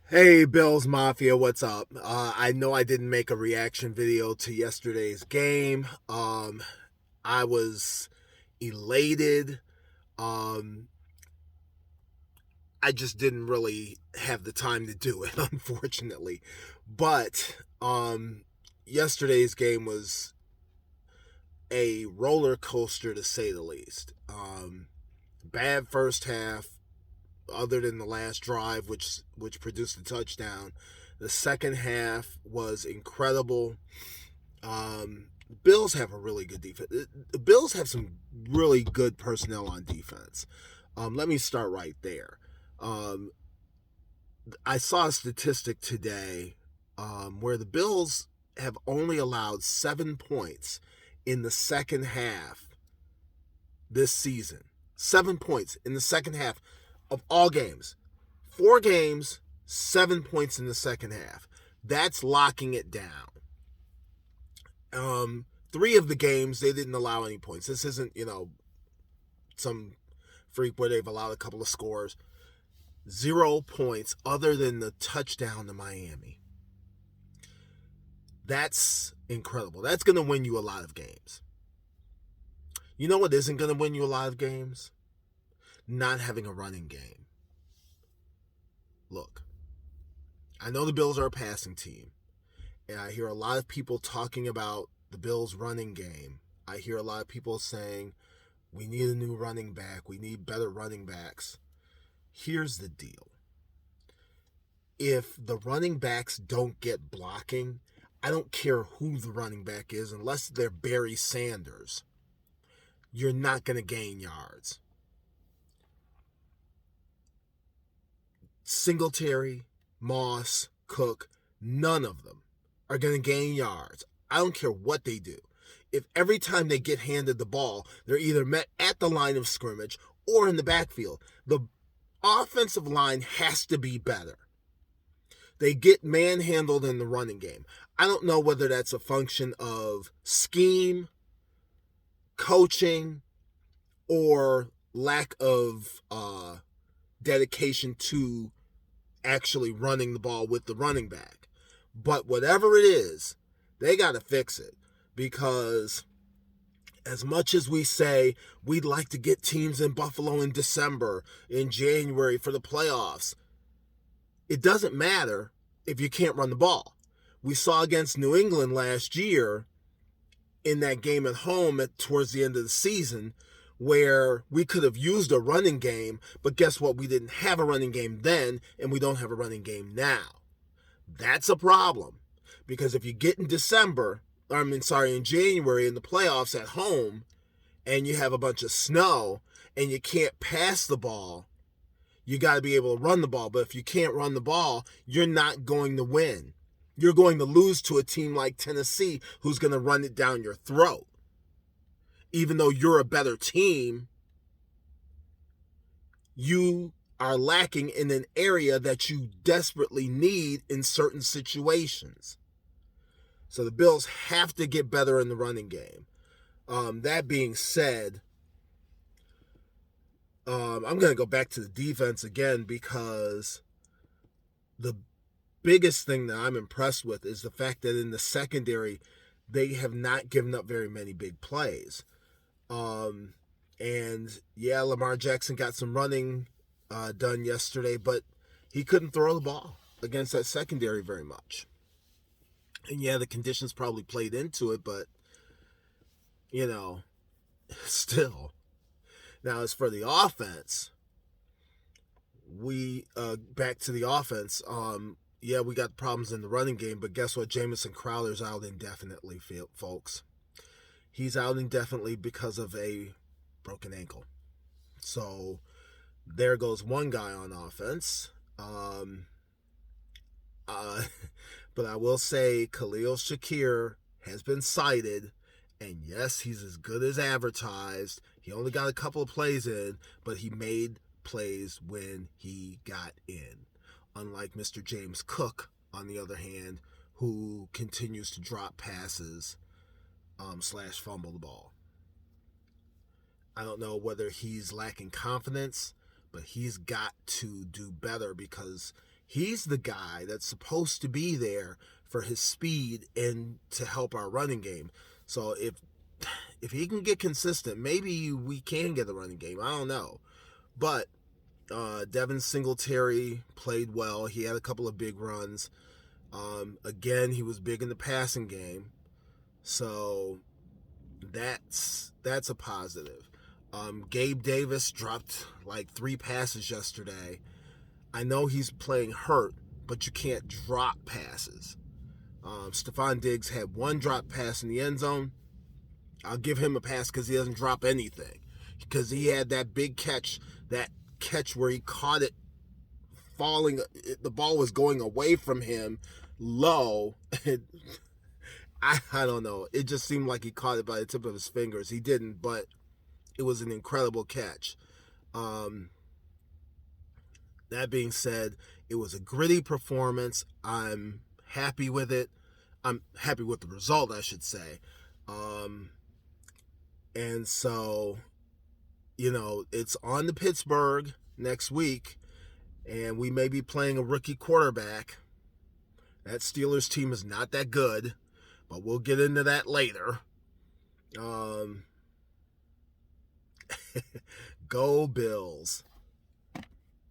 Hey, Billsmafia, what's up? I know I didn't make a reaction video to yesterday's game. I was elated. Um, I just didn't really have the time to do it, unfortunately. But yesterday's game was a roller coaster to say the least. Bad first half, other than the last drive, which produced a touchdown. The second half was incredible. Bills have a really good defense. The Bills have some really good personnel on defense. Let me start right there. Um, I saw a statistic today where the Bills have only allowed 7 points in the second half this season. 7 points in the second half of all games. 4 games, 7 points in the second half. That's locking it down. 3 of the games they didn't allow any points. This isn't, some freak where they've allowed a couple of scores. 0 points other than the touchdown to Miami. That's incredible. That's going to win you a lot of games. You know what isn't going to win you a lot of games? Not having a running game. Look, I know the Bills are a passing team, and I hear a lot of people talking about the Bills' running game. I hear a lot of people saying, we need a new running back. We need better running backs. Here's the deal. If the running backs don't get blocking, I don't care who the running back is, unless they're Barry Sanders, you're not going to gain yards. Singletary, Moss, Cook, none of them are going to gain yards. I don't care what they do. If every time they get handed the ball, they're either met at the line of scrimmage or in the backfield, the offensive line has to be better. They get manhandled in the running game. I don't know whether that's a function of scheme, coaching, or lack of dedication to actually running the ball with the running back. But whatever it is, they got to fix it, because as much as we say we'd like to get teams in Buffalo in December, in January for the playoffs, it doesn't matter if you can't run the ball. We saw against New England last year in that game at home towards the end of the season, where we could have used a running game, but guess what? We didn't have a running game then, and we don't have a running game now. That's a problem, because if you get in in January in the playoffs at home, and you have a bunch of snow, and you can't pass the ball, you got to be able to run the ball. But if you can't run the ball, you're not going to win. You're going to lose to a team like Tennessee, who's going to run it down your throat. Even though you're a better team, you are lacking in an area that you desperately need in certain situations. So the Bills have to get better in the running game. That being said, I'm going to go back to the defense again, because the biggest thing that I'm impressed with is the fact that in the secondary, they have not given up very many big plays. And yeah, Lamar Jackson got some running done yesterday, but he couldn't throw the ball against that secondary very much. And yeah, the conditions probably played into it, but still. Now, as for the offense, we back to the offense. Yeah, we got problems in the running game, but guess what? Jamison Crowder's out indefinitely, folks. He's out indefinitely because of a broken ankle. So there goes one guy on offense. Uh, but I will say Khalil Shakir has been cited, and yes, he's as good as advertised. He only got a couple of plays in, but he made plays when he got in. Unlike Mr. James Cook, on the other hand, who continues to drop passes / fumble the ball. I don't know whether he's lacking confidence, but he's got to do better, because He's the guy that's supposed to be there for his speed and to help our running game. So if he can get consistent, maybe we can get a running game. I don't know. But Devin Singletary played well. He had a couple of big runs. Again, he was big in the passing game. So that's a positive. Gabe Davis dropped like 3 passes yesterday. I know he's playing hurt, but you can't drop passes. Stephon Diggs had 1 drop pass in the end zone. I'll give him a pass because he doesn't drop anything. Because he had that big catch, where he caught it falling. The ball was going away from him low. I don't know. It just seemed like he caught it by the tip of his fingers. He didn't, but it was an incredible catch. That being said, it was a gritty performance. I'm happy with it. I'm happy with the result, I should say. And so, it's on to Pittsburgh next week, and we may be playing a rookie quarterback. That Steelers team is not that good, but we'll get into that later. Go Bills.